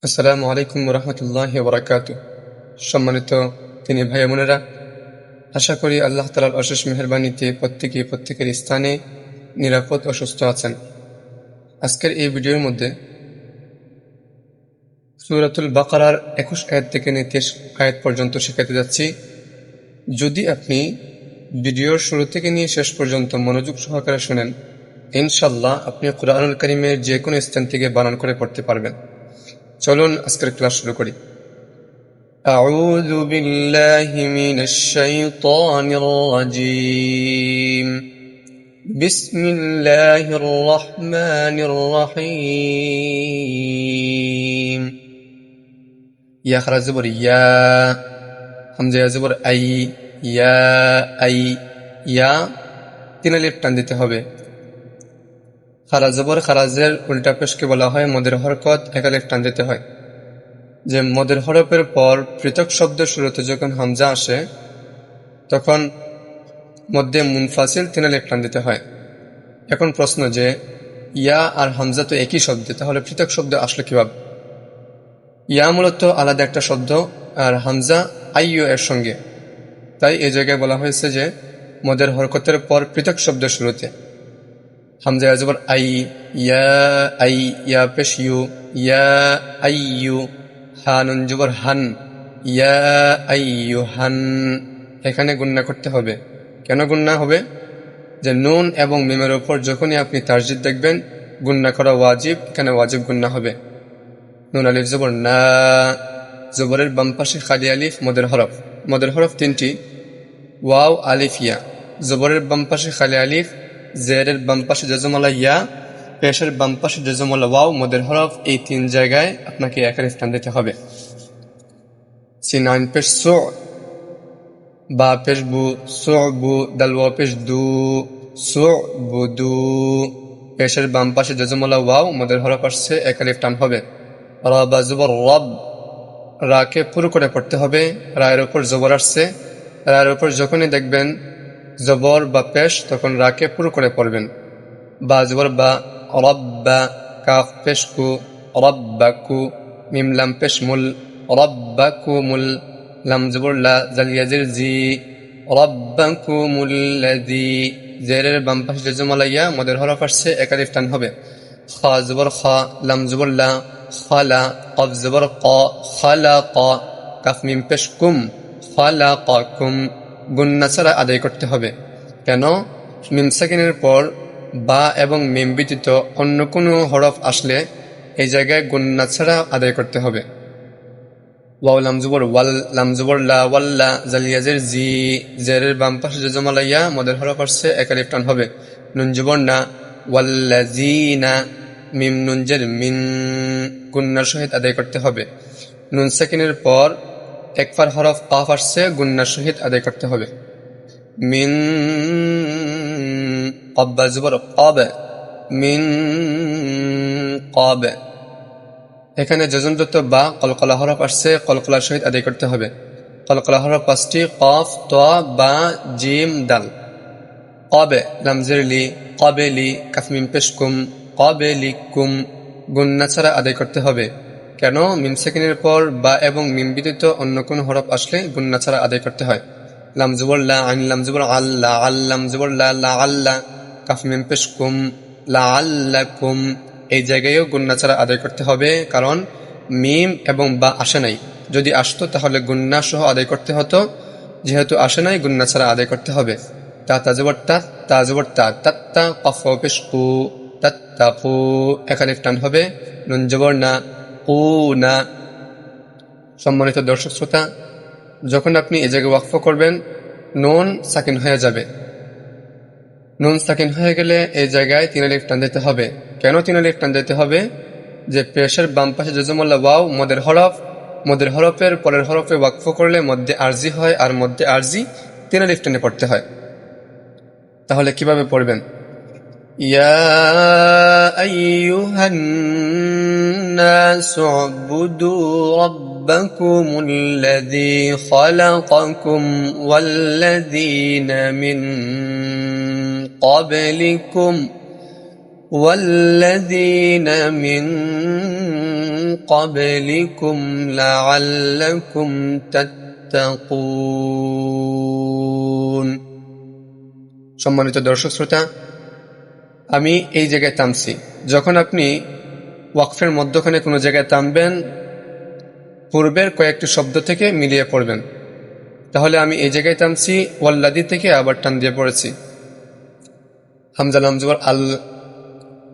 আসসালামু আলাইকুম রহমতুল্লাহি বারাকাতু। সম্মানিত তিনি ভাই বোনেরা, আশা করি আল্লাহ তাআলার অশেষ মেহেরবানিতে প্রত্যেকের স্থানে নিরাপদ ও সুস্থ আছেন। আজকের এই ভিডিওর মধ্যে সূরাতুল বাকারার 21 আয়াত থেকে 23 আয়াত পর্যন্ত শেখাতে যাচ্ছি। যদি আপনি ভিডিওর শুরু থেকে নিয়ে শেষ পর্যন্ত মনোযোগ সহকারে শুনেন, ইনশাআল্লাহ আপনি কুরআনুল কারীমের যে কোনো স্থান থেকে বানান করে পড়তে পারবেন। চলুন আজকের ক্লাস শুরু করি। أعوذ بالله من الشيطان الرجيم. بسم الله الرحمن الرحيم. يا خرج زبر يا حمزة يا زبر أي يا তিন আলিফ টান দিতে হবে। খারাজ জবর খারাজের উল্টা পেশকে বলা হয় মদের হরকত, এক আলিফ টান দিতে হয়। যে মদের হরফের পর পৃথক শব্দের শুরুতে যখন হামজা আসে তখন মধ্যে মুনফাসিল তিন আলিফ টান দিতে হয়। এখন প্রশ্ন যে ইয়া আর হামজা তো একই শব্দে, তাহলে পৃথক শব্দ আসলো কিভাবে? ইয়া মূলত আলাদা একটা শব্দ আর হামজা আইয়ো এর সঙ্গে, তাই এই জায়গায় বলা হয়েছে যে মদের হরকতের পর পৃথক শব্দের শুরুতে হামজা জবর আই ইয়া পেশ ইয়া আইয়ু, হানুন জবর হান ইয়া আইয়ুহান। এখানে গুণনা করতে হবে। কেন গুণনা হবে? যে নুন এবং মিমের উপর যখনই আপনি তাসদীদ দেখবেন গুণনা করা ওয়াজিব, এখানে ওয়াজিব গুণনা হবে। নুন আলিফ জবর না, জবরের বাম পাশে খালি আলিফ মদের হরফ তিনটি, ওয়াও আলিফ ইয়া। জবরের বাম পাশে খালি আলিফ, জেরের বাম পাশে জজমলা ইয়া, পেশের বাম পাশে জজমলা ওয়াও, মদের হরফ। এই তিন জায়গায় আপনাকে এক আলিফ টান দিতে হবে। সিন আইন পেশ সু, বা পেশ বু, সুবু, দাল ওয়া পেশ দু, সুবুদু। পেশের বাম পাশে জজমলা ওয়াও, মদের হরফ আসছে, এক আলিফ টান হবে। রা বা জবর রব, রাকে পুরো করে পড়তে হবে। রায়ের উপর জবর আসছে, রায়ের উপর যখনই দেখবেন জবর বা পেশ তখন রাকে পুরো করে পড়বেন। বা জবর বা, রব্বা, কাফ পেশ কু, রব্বাকু, মিম লাম পেশ মুল, রব্বাকুমুল, লাম জবর লা, জালিয়াজির জি, রব্বাকুমুল্লাযী। জেরের বাম পাশে জজমলা ইয়া, মদের হরফ আসছে, এক আলিফ টান হবে। খা জবর খা, লাম জবর লা, খালা, কফ জবর ক, খালাক, কাফ মিম পেশ কুম, খালাকাকুম। গুন্না ছাড়া আদায় করতে হবে। কেন? মিম সাকিনের পর বা এবং মিম ব্যতীত অন্য কোনো হরফ আসলে এই জায়গায় গুন্না ছাড়া আদায় করতে হবে। ওয়াও লাম জবর ওয়াল, লাম জবর লা, ওয়াল্লা, জালিয়াজের জি, জেরের বাম পাশে জজমলা ইয়া, মদের হরফ আসছে, এক আলিফ টান হবে। নুন জবর না, ওয়াল্লাযীনা, মিম নুন জের মিন, গুন্নার সহিত আদায় করতে হবে। নুন সাকিনের পর একবার হরফ কাফ আসছে, গুন্নার সহিত আদায় করতে হবে। মিন কব্বা জবর কব, মিন কব। এখানে যজমযুক্ত বা কলকলা হরফ আসছে, কলকলার সহিত আদায় করতে হবে। কলকলা হরফ পাঁচটি, কফ, ত, বা, জিম, দাল। কবে লাম জের লি, কবেলি, কাফ মিম পেশ কুম, কবেলিকুম। গুন্না ছাড়া আদায় করতে হবে। কেন? মিম সেকেন্ডের পর বা এবং মিম ব্যতীত অন্য কোন হরফ আসলে গুন্না ছাড়া আদায় করতে হয়। লাম জবর লা, আইন লাম জবর আল্লাহ, আল্লাম জবর লা, লা আল্লাহ, কাফ মিম পেশ কুম, লা আল্লাকুম। এই জায়গায়ও গুন্না ছাড়া আদায় করতে হবে, কারণ মিম এবং বা আসে নাই। যদি আসতো তাহলে গুন্না সহ আদায় করতে হতো, যেহেতু আসে নাই গুন্না ছাড়া আদায় করতে হবে। তা তাজবর তা, তাজবর তা, তাত্তা, কফ পেশ কু, তাত্তাকু, এক আলিফ টান হবে। নুন জবর না, কু না। সম্মানিত দর্শক শ্রোতা, যখন আপনি এ জায়গায় ওয়াকফ করবেন নুন সাকিন হয়ে যাবে। নুন সাকিন হয়ে গেলে এই জায়গায় তিন আলিফ টান দিতে হবে। কেন তিন আলিফ টান দিতে হবে? যে পেশের বাম পাশে জজমুল্লাহ ওয়াও, মদের হরফের পরের হরফে ওয়াকফ করলে মধ্যে আরজি হয়, আর মধ্যে আরজি তিন আলিফ টানে পড়তে হয়। তাহলে কিভাবে পড়বেন? ইয়া আইয়ুহান নাসু উবুদু রাব্বাকুমুল্লাযী খালাকাকুম ওয়াল্লাযীনা মিন قبلكم والذين من قبلكم لعلكم تتقون। সম্মানিত দর্শক শ্রোতা, আমি এই জায়গায় থামছি। যখন আপনি ওয়াকফের মধ্যখানে কোনো জায়গায় থামবেন, পূর্বের কয়েকটি শব্দ থেকে মিলিয়ে পড়বেন। তাহলে আমি এই জায়গায় থামছি, ওয়াল্লাদি থেকে আবার টান দিয়ে পড়েছি। হামজা লাম জবর আল,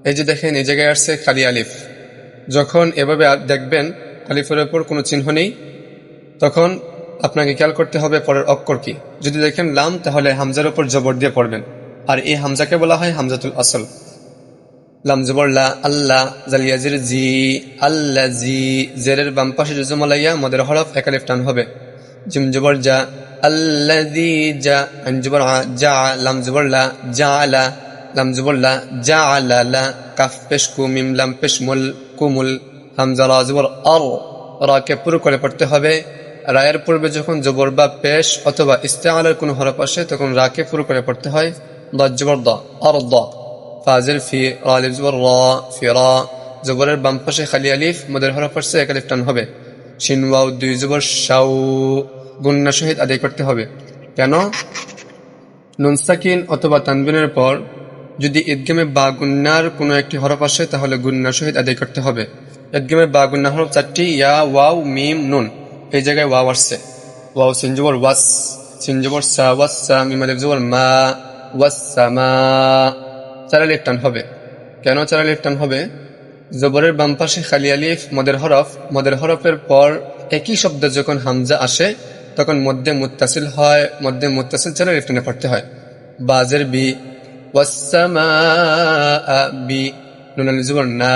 এই যে দেখেন এই জায়গায় আসছে খালি আলিফ। যখন এভাবে দেখবেন আলিফের উপর কোনো চিহ্ন নেই, তখন আপনাকে খেয়াল করতে হবে পরের অক্ষর কি। যদি দেখেন লাম, তাহলে হামজার উপর জবর দিয়ে পড়বেন, আর এই হামজাকে বলা হয় হামজাতুল আসল। লাম জবর লা, আল্লাহ, জালিয়াজির জি, আল্লাহ জি, জেরের বাম পাশে জুজুমালাইয়া মদের হরফ এক আলিফ টান হবে। জিম জবর যা, আল্লাযী যা, আইন জবর আ, যা, লাম জবর লা, যা আলা, লাম জবর লা, যা আলা লা, কাফ পেশ কু, মিম লাম পেশ মুল, কুমুল, হামজা রা জবর আর, রাকে পুরো করে পড়তে হবে। রায়ের পূর্বে যখন জবর বা পেশ অথবা ইস্তেআলার কোনো হরফ আসে, তখন রাকে পুরো করে পড়তে হয়। দাদ জবর দা, আর দা, ফাজের ফি, রা আলিফ জবর রা, ফিরা, জবরের বাম পাশে খালি আলিফ, মদের হরফ আসছে এক আলিফ টান হবে। শিন ওয়াও দুই জবর শাউ, গুন্না সহিত আদায় করতে হবে। কেন? নুন সাকিন অথবা তানবিনের পর যদি ইদগামে বা গুন্নার কোনো একটি হরফ আসে, তাহলে গুন্না সহিত আদায় করতে হবে। ইদগামে বা গুন্না হরফ চারটি, ইয়া, ওয়াও, মিম, নুন। এই জায়গায় ওয়াও আসছে, ওয়াও সিন জবর ওয়াস, সিন জবর সা, ওয়াসসা, মিম আলিফ জবর মা, ওয়াসসামা, চার আলিফ টান হবে। কেন চার আলিফ টান হবে? জবরের বাম পাশে খালি আলিফ, মদের হরফ, মদের হরফের পর একই শব্দ যখন হামজা আসে, তখন মধ্যে মুত্তাসিল হয়, মধ্যে মুত্তাসিল চার আলিফ টানে পড়তে হয়। বাজের বি, ওয়াসসামাআ বি, নুন আলিফ জবর না,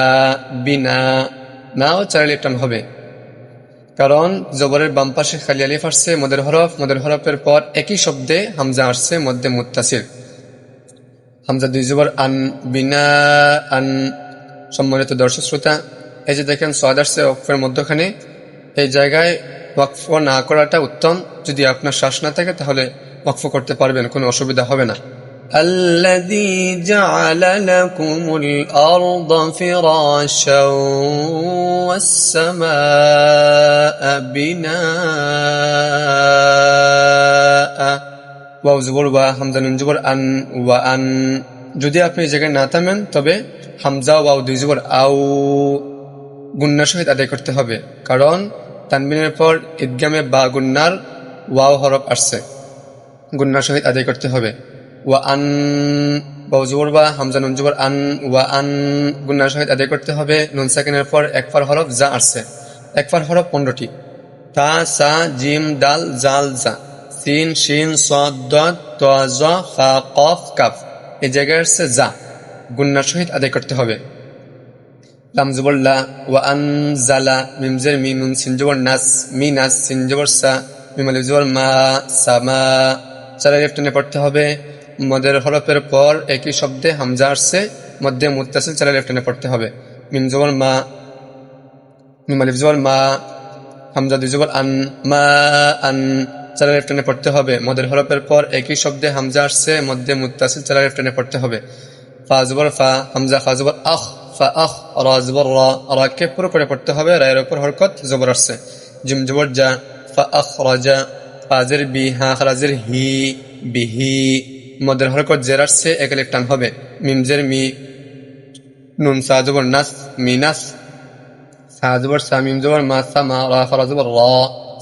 বিনা, নাও চার আলিফ টান হবে। কারণ জবরের বাম পাশে খালি আলিফ আসছে, মদের হরফ, মদের হরফের পর একই শব্দে হামজা আসছে, মধ্যে মুত্তাসিল। হামজা দুই জবর আন, বিনা আন। সম্মানিত দর্শক শ্রোতা, এই যে দেখেন সাদ আসছে ওয়াকফের মধ্যখানে, এই জায়গায় ওয়াকফ না করাটা উত্তম। যদি আপনার শ্বাস না থাকে, তাহলে ওয়াকফ করতে পারবেন, কোনো অসুবিধা হবে না। আল্লাযী জাআলা লাকুমুল আরদা ফিরাশাও ওয়াস সামাআ বিনাআ, ওয়াও জবর ওয়া, হামজা নুন জবর আন, ওয়া আন। যদি আপনি এই জায়গায় না থামেন, তবে হামজা ওয়াও দুই জবর আউ, গুন্না সহিত আদায় করতে হবে। কারণ তানবিনের পর ইদগামে বা গুন্নার ওয়াও হরফ আসছে, গুন্না সহিত আদায় করতে হবে। ওয়া আন, ওয়াও জবর বা, হামজা নুন জবর আন, ওয়া আন, গুন্না সহিত আদায় করতে হবে। নুন সাকিনের পর একফার হরফ যা আসছে, একফার হরফ 15টি, তা, সা, জিম, দাল, জাল, জা, সিন, শিন, সাদ, দাদ, তা, জা, ফা, কফ, কাফ। এই জায়গায় আসছে যা, গুন্না সহিত আদায় করতে হবে। লাম জবর লা, ওয়া আনজালা, মিম জের মি, নুন সিন জবর নাস, মিনাস, সিন জবর সা, মিম আলিফ জবর মা, সামা, চার আলিফ টেনে পড়তে হবে। মদের হরফের পর একই শব্দে হামজা আসছে, মধ্যে মুত্তাসিল, চার আলিফ টেনে পড়তে হবে। মিম জবর মা, মিম আলিফ জবর মা, হামজা দুই জবর আন, মা আন, চার আলিফ টেনে পড়তে হবে। মদের হরফের পর একই শব্দে হামজা আসছে, মধ্যে মুত্তাসিল, চার আলিফ টেনে পড়তে হবে। ফা জবর ফা, হামজা খা জবর আখ, ফা আখ, রা জবর রা, রাকে পুরো করে পড়তে হবে, রায়ের উপর হরকত জবর আসছে। জিম জবর যা, ফা আখরাজা, ফাজের বি, হা খারাজের হি, বিহি, মদের হরকত জের আসছে, এক আলিফ টান হবে। মিম জের মি, নুন সা জবর নাস, মিনাস, সা জবর সা, মিম জবর মা, সামা, রা খারা জবর রা,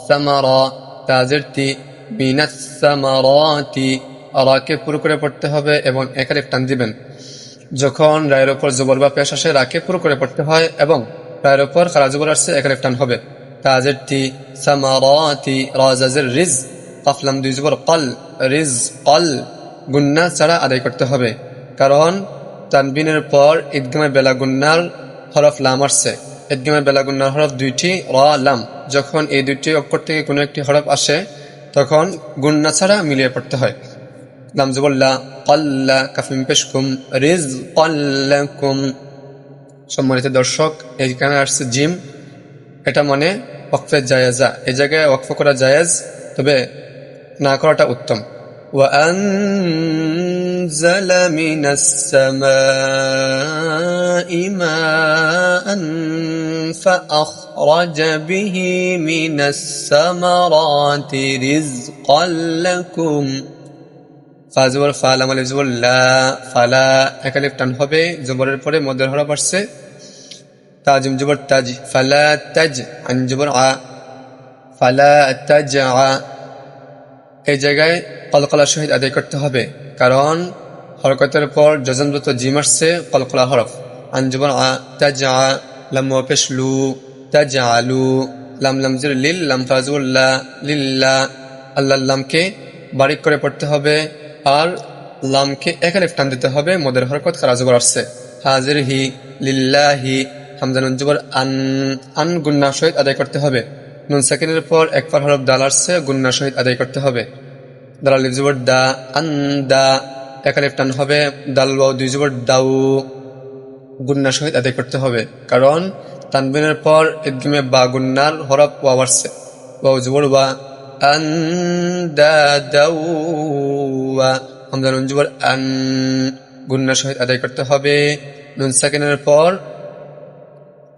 সামারা, তাজের তি, মিনাস সামারাতি, রাকে পুরো করে পড়তে হবে এবং এক আলিফ টান দিবেন। যখন রায়ের উপর জবর বা পেশ আসে, রাকে পুরো করে পড়তে হয় এবং রায়ের উপর খারা জবর আসছে, এক আলিফ টান হবে। তাজের তি, সামারাতি, রাজাজের রিজ, কাফলাম দুই জবর কল, রিজ কল, গুন্না ছাড়া আদায় করতে হবে। কারণ তানবিনের পর ইদগামে বেলা গুন্নার হরফ লাম আসছে। ইদগামে বেলা গুন্নার হরফ দুইটি, রা, লাম। যখন এই দুইটি অক্ষর থেকে কোনো একটি হরফ আসে, তখন গুন্না ছাড়া মিলিয়ে পড়তে হয়। লাম জবর লা, কল্লা, কাফিম পেশকুম, রিজকাল লাকুম। সম্মানিত দর্শক, এইখানে আসছে জিম, এটা মানে ওয়াকফে জায়েজা। এই জায়গায় ওয়াকফ করা জায়েজ, তবে না করাটা উত্তম। ওয়া আন أنزل من السماء ماء فأخرج به من الثمرات رزقا لكم ফা জবর ফা লাম আলিফ জবর লা ফালা এক আলিফ টান হবে জবরের পরে মদের হরফ আসছে তাজিম জবর তাজ ফালা তাজ আন জবর আ ফালা তাজ আ এই জায়গায় কলকলা সহিত আদায় করতে হবে কারণ হরকতের পর যজমযুক্ত জিম আসছে কলকলা হরফ আন জবর আ তাজ আ লাম পেশ লু তাজ আলু লাম লাম জির লিল লাম ফা জবর লা লিল্লা আল্লাহ লামকে বারিক করে পড়তে হবে আর লামকে এক আলিফ টান দিতে হবে মদের হরকত খারা জবর আসছে হাজির হি লিল্লাহি হামজা নুন জবর আন আন গুন্না সহিত আদায় করতে হবে নুন সাকিনের পর এক পার হরফ দাল আসছে গুন্না সহিত আদায় করতে হবে দাল আলিফ জবর দা আন দা এক আলিফ টান হবে দাল ওয়াও দুই জবর দাউ গুন্না সহিত আদায় করতে হবে কারণ তানবিনের পর ইদগিমে বা গুন্নার হরফ ওয়াও আসছে ওয়াও জবর ওয়া আন দা দাউ ওয়া হামজা নুন জবর আন গুন্না সহিত আদায় করতে হবে নুন সাকিনের পর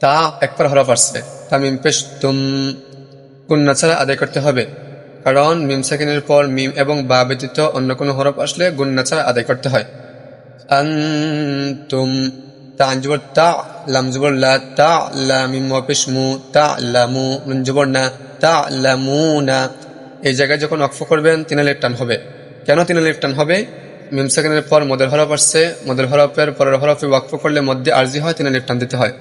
তা এক পার হরফ আসছে তামিম পেশ তুম গুন্না ছাড়া আদায় করতে হবে কারণ মিম সাকিনের পর মিম এবং বা ব্যতীত অন্য কোনো হরফ আসলে গুন্না ছাড়া আদায় করতে হয় আনতুম তা জবর তা লাম জবর লা তা লা মিম ওয়া পেশ মু তা লামু নুন জবর না তা লামুনা এই জায়গায় যখন ওয়াকফ করবেন তিন আলিফ টান হবে কেন তিন আলিফ টান হবে মিম সাকিনের পর মদের হরফ আসছে মদের হরফের পরের হরফে ওয়াকফ করলে মধ্যে আরজি হয় তিন আলিফ টান দিতে হয়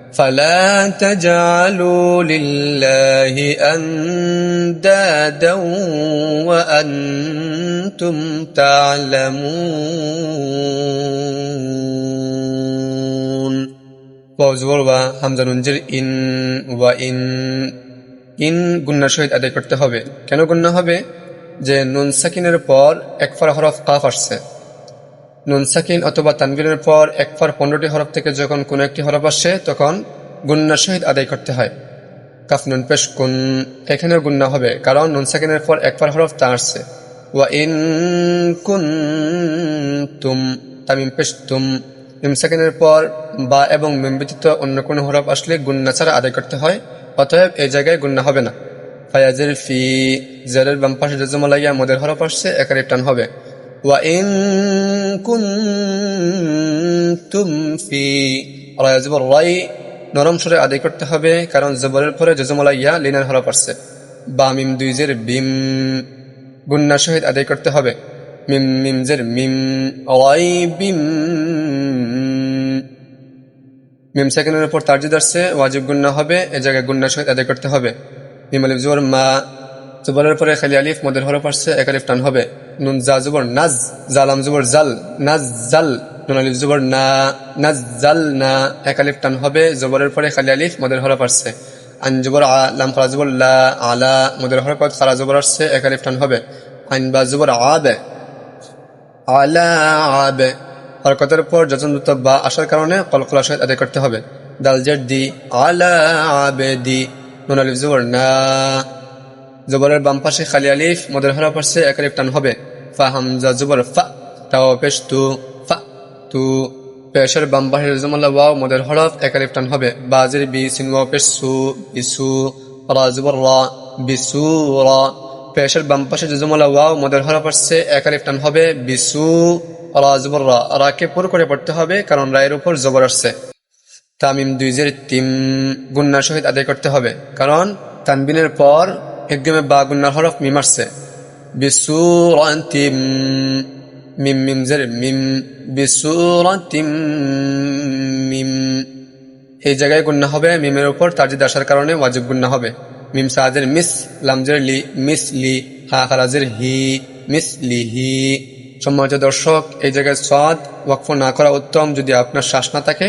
فلا تجعلوا لله أندادا وأنتم تعلمون ওয়াজবর ওয়া হামজা নুন জির ইন ওয়া ইন গুন্না সহিত আদায় করতে হবে কেন গুন্না হবে যে নুন সাকিনের পর এক ফার হরফ কাফ আসছে নুন সাকিন অথবা তানবিনের পর এক ফার 15টি হরফ থেকে যখন কোনো একটি হরফ আসে তখন গুন্না সহিত আদায় করতে হয় কাফ নুন পেশ কুন এখানেও গুন্না হবে কারণ নুন সাকিনের পর এক ফার হরফ তা আসছে ওয়া ইন কুনতুম তামিম পেশ তুম মিম সাকিনের পর বা এবং মিম ব্যতীত অন্য কোনো হরফ আসলে গুন্না ছাড়া আদায় করতে হয় অতএব এই জায়গায় গুন্না হবে না ফায়াজির ফি জারের বাম পাশে জজমা লাগিয়া মদের হরফ আসছে এক আলিফ টান হবে ওয়া ইন কুনতুম ফি রায়া জবর রাই নরম সুরে আদায় করতে হবে কারণ জবরের পরে জজমা লাগিয়া লিনের হরফ আসছে বা মিম দুই জের বিম গুন্না সহিত আদায় করতে হবে মিম মিম জের মিম রাই বিম মিম সাকিনের উপর তারজিদ আসছে ওয়াজিব গুন্না হবে এই জায়গায় গুন্না সহিত আদায় করতে হবে মিম আলিফ জবর মা জবরের পরে খালি আলিফ মদের হরফ আসছে এক আলিফ টান হবে নুন জা জবর নাজ জালাম জবর জাল নাজ জাল নুন আলিফ জবর না নাজ জাল না এক আলিফ টান হবে জবরের পরে খালি আলিফ মদের হরফ আসছে আন জবর আ লাম খারা জবর লা আলা মদের হরফ খারা জবর আসছে এক আলিফ টান হবে আইন বা জবর আবে আলা আবে হরকতের পর যজনযুক্ত বা আসার কারণে কলকলা সহিত আদায় করতে হবে দাল জের দি আলা আবেদি নুন আলিফ জবর না জবরের বাম পাশে খালি আলিফ মদের হরফ আসছে এক আলিফ টান হবে ফা হামজা জবর ফা তাও পেশ তু ফা তু পেশের বাম পাশে জজমাল্লা ওয়াও মদের হরফ এক আলিফ টান হবে বাজের বি সিন ওয়াও পেশ সু বিসু রা জবর রা বিসু রা পেশের বাম পাশে জজমাল্লা ওয়াও মদের হরফ আসছে এক আলিফ টান হবে বিসু রা জবর রা রাকে পুরো করে পড়তে হবে কারণ রায়ের উপর জবর আসছে তামিম দুই জের তিম গুন্না সহিত আদায় করতে হবে কারণ তানবিনের পর একদমে বা গুন্নার হরফ মিম আসছে বিসুরাতিম মিম মিম জের মিম বিসুরাতিম মিম এই জায়গায় গুন্না হবে মিমের উপর তারজিদ আসার কারণে ওয়াজিব গুন্না হবে মিম সাজের মিস লামজের লি মিসলি হা খারাজের হি মিসলিহি সম্মানিত দর্শক এই জায়গায় সাদ ওয়াকফ না করা উত্তম যদি আপনার শ্বাস না থাকে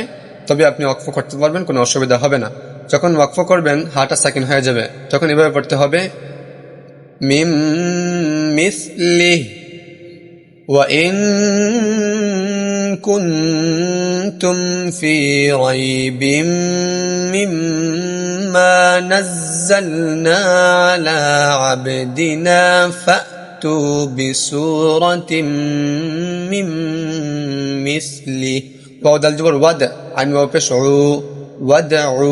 তবে আপনি ওয়াকফ করতে পারবেন কোনো অসুবিধা হবে না যখন ওয়াকফ করবেন হাটা সাকিন হয়ে যাবে তখন এভাবে পড়তে হবে মিম মিসলিহ ওয়া ইন কুনতুম ফি রাইবিম মিম্মা নাযালনা আলা আবদিনা فأتوا بسورة من مثله ওয়াও দাল জবর ওয়াদ আমি ওয়াও পেশ উ ওয়াদউ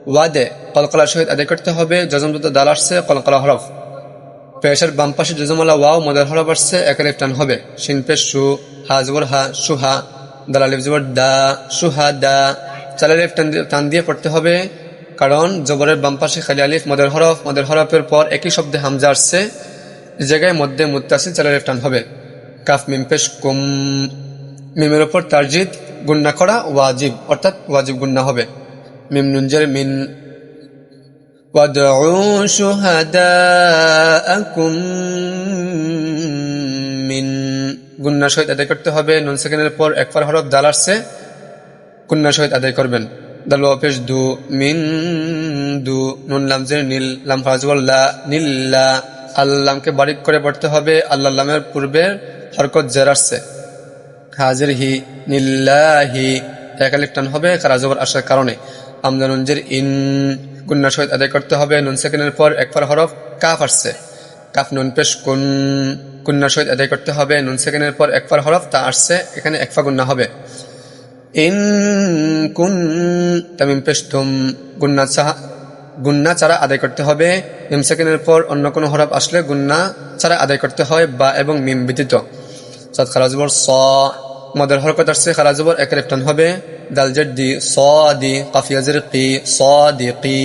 ওয়াদে কলকলা সহিত আদায় করতে হবে জজমযুক্ত দাল আসছে কলকলা হরফ পেশের বাম পাশে জজমওয়ালা ওয়াও মদের হরফ আসছে এক আলিফ টান হবে শিন পেশ শু হা জবর হা সুহা দাল আলিফ জবর দা সুহাদা চার আলিফ টান দিয়ে পড়তে হবে কারণ জবরের বাম পাশে খালি আলিফ মদের হরফের পর একই শব্দে হামজা আসছে এই জায়গায় মধ্যে মুত্তাসিল চার আলিফ টান হবে কাফ মিম পেশ কুম মিমের উপর তারজিদ গুন্না করা ওয়াজিব অর্থাৎ ওয়াজিব গুন্না হবে মিম নুন জের মিন ওয়াদউ শুহাদাআকুম মিন গুন্না সহিত আদায় করতে হবে নুন সেকেন্ডের পর একবার হরফ দাল আসছে গুন্না সহিত আদায় করবেন দাল ওয়া পেশ দু মিন দু নুন লাম জের নীল লাম ফাজওয়াল্লা নিল্লা আল্লামকে বারিক করে পড়তে হবে আল্লাহ লামের পূর্বের হরকত জের আসছে হাজির হি নিল্লাহি এক আলিফ টান হবে খারা জবর আসার কারণে আমজা নুন জের ইন গুন্না সহিত আদায় করতে হবে নুন সেকেন্ডের পর একবার হরফ কাফ আসছে কাফ নুন পেশ কুন গুন্না সহিত আদায় করতে হবে নুন সেকেন্ডের পর একবার হরফ তা আসছে এখানে একফা গুন্না হবে ইন কুন তামিম পেশ তুম গুন্না ছাড়া আদায় করতে হবে মিম সেকেন্ডের পর অন্য কোনো হরফ আসলে গুন্না ছাড়া আদায় করতে হয় বা এবং মিম ব্যতীত সাদ খারা জবর স মদের হরকত আসছে খারা জবর এক আলিফ টান হবে দাল জের দি সাদি কাফিয়া জের কি সাদিকি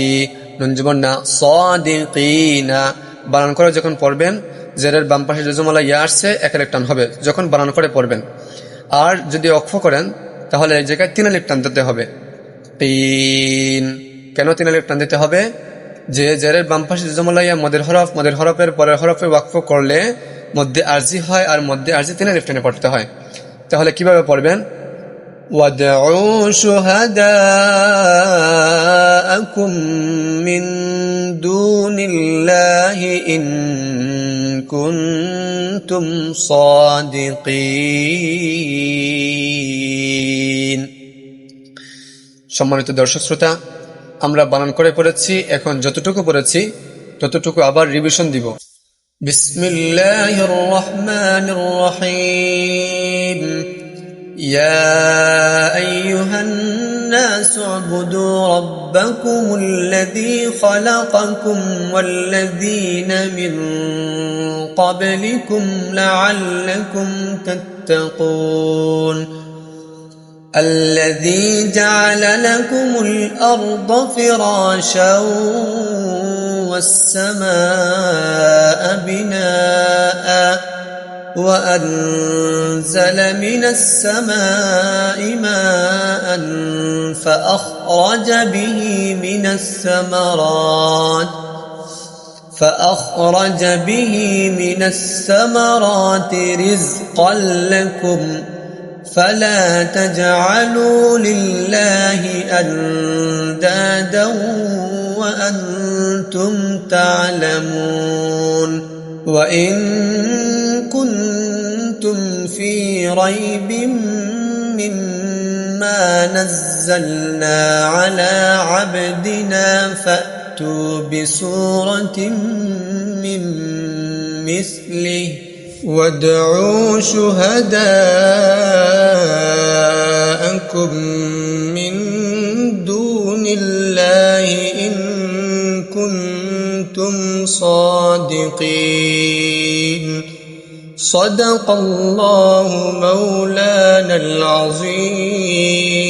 নুন জবর না সাদিকিনা বানান করে যখন পড়বেন জেরের বাম পাশে জজমওয়ালা ইয়া আসছে এক আলিফ টান হবে যখন বানান করে পড়বেন আর যদি অক্ষ করেন তাহলে এই জায়গায় তিন আলিফ টান দিতে হবে তিন কেন তিন আলিফ টান দিতে হবে যে জেরের বাম পাশে জজমওয়ালা ইয়া মদের হরফের পরের হরফে ওয়াকফ করলে মধ্যে আরজি হয় আর মধ্যে আরজি তিন আলিফ টেনে পড়তে হয় তাহলে কিভাবে পড়বেন ওয়াদউ শুহাদাআকুম মিন দুনিল্লাহি ইন কুনতুম সাদিকিন সম্মানিত দর্শক শ্রোতা আমরা বানান করে পড়েছি এখন যতটুকু পড়েছি ততটুকু আবার রিভিশন দিব بسم الله الرحمن الرحيم يا أيها الناس اعبدوا ربكم الذي خلقكم والذين من قبلكم لعلكم تتقون الذي جعل لكم الأرض فراشا والسماء بناء وأنزل من السماء ماء فأخرج به من الثمرات رزقا لكم فلا تجعلوا لله أندادا وأنتم تعلمون وإن كنتم في ريب مما نزلنا على عبدنا فأتوا بسورة من مثله وادعوا شهداءكم من دون الله إن كنتم صادقين صدق الله مولانا العظيم